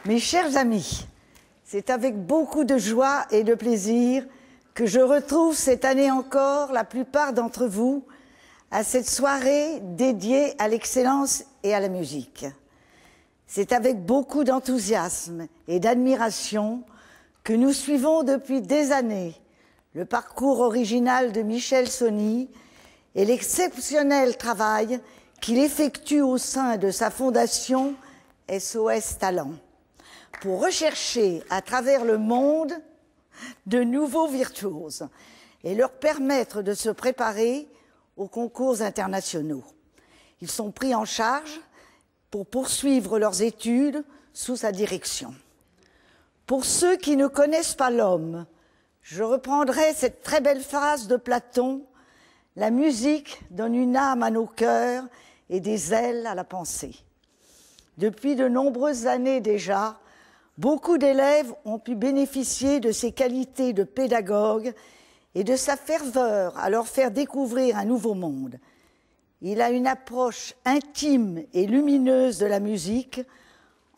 Mes chers amis, c'est avec beaucoup de joie et de plaisir que je retrouve cette année encore la plupart d'entre vous à cette soirée dédiée à l'excellence et à la musique. C'est avec beaucoup d'enthousiasme et d'admiration que nous suivons depuis des années le parcours original de Michel Sony et l'exceptionnel travail qu'il effectue au sein de sa fondation SOS Talent pour rechercher à travers le monde de nouveaux virtuoses et leur permettre de se préparer aux concours internationaux. Ils sont pris en charge pour poursuivre leurs études sous sa direction. Pour ceux qui ne connaissent pas l'homme, je reprendrai cette très belle phrase de Platon: « La musique donne une âme à nos cœurs et des ailes à la pensée ». Depuis de nombreuses années déjà, beaucoup d'élèves ont pu bénéficier de ses qualités de pédagogue et de sa ferveur à leur faire découvrir un nouveau monde. Il a une approche intime et lumineuse de la musique,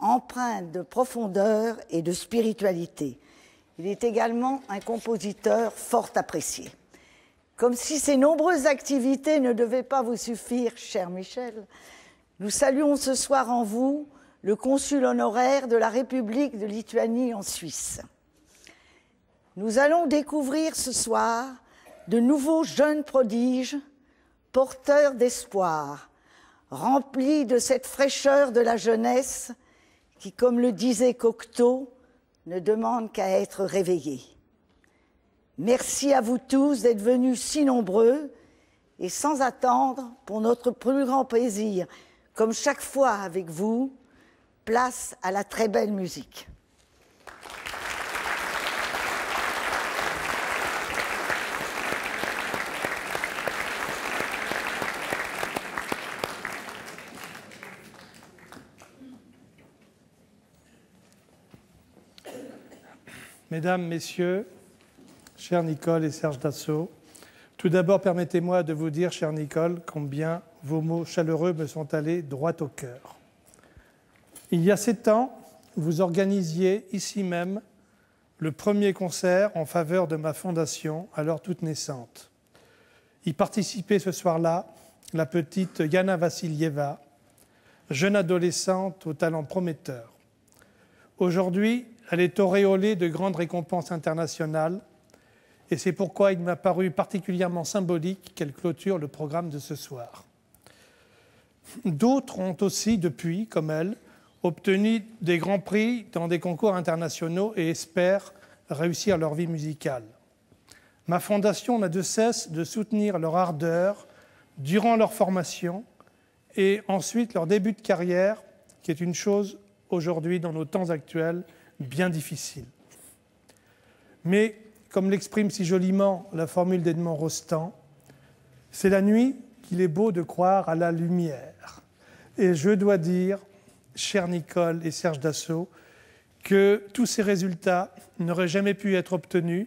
empreinte de profondeur et de spiritualité. Il est également un compositeur fort apprécié. Comme si ces nombreuses activités ne devaient pas vous suffire, cher Michel, nous saluons ce soir en vous le consul honoraire de la République de Lituanie en Suisse. Nous allons découvrir ce soir de nouveaux jeunes prodiges, porteurs d'espoir, remplis de cette fraîcheur de la jeunesse qui, comme le disait Cocteau, ne demande qu'à être réveillés. Merci à vous tous d'être venus si nombreux et sans attendre, pour notre plus grand plaisir, comme chaque fois avec vous, place à la très belle musique. Mesdames, Messieurs, cher Nicole et Serge Dassault, tout d'abord, permettez-moi de vous dire, cher Nicole, combien vos mots chaleureux me sont allés droit au cœur. Il y a 7 ans, vous organisiez ici même le premier concert en faveur de ma fondation, alors toute naissante. Y participait ce soir-là la petite Yana Vassilieva, jeune adolescente au talent prometteur. Aujourd'hui, elle est auréolée de grandes récompenses internationales et c'est pourquoi il m'a paru particulièrement symbolique qu'elle clôture le programme de ce soir. D'autres ont aussi, depuis, comme elle, obtenu des grands prix dans des concours internationaux et espèrent réussir leur vie musicale. Ma fondation n'a de cesse de soutenir leur ardeur durant leur formation et ensuite leur début de carrière, qui est une chose aujourd'hui, dans nos temps actuels, bien difficile. Mais, comme l'exprime si joliment la formule d'Edmond Rostand, c'est la nuit qu'il est beau de croire à la lumière. Et je dois dire, cher Nicole et Serge Dassault, que tous ces résultats n'auraient jamais pu être obtenus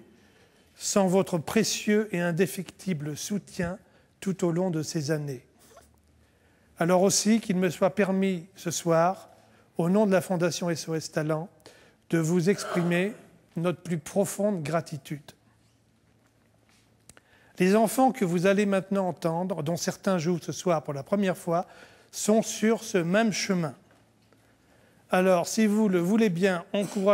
sans votre précieux et indéfectible soutien tout au long de ces années. Alors aussi qu'il me soit permis ce soir, au nom de la Fondation SOS Talent, de vous exprimer notre plus profonde gratitude. Les enfants que vous allez maintenant entendre, dont certains jouent ce soir pour la première fois, sont sur ce même chemin. Alors, si vous le voulez bien, encouragez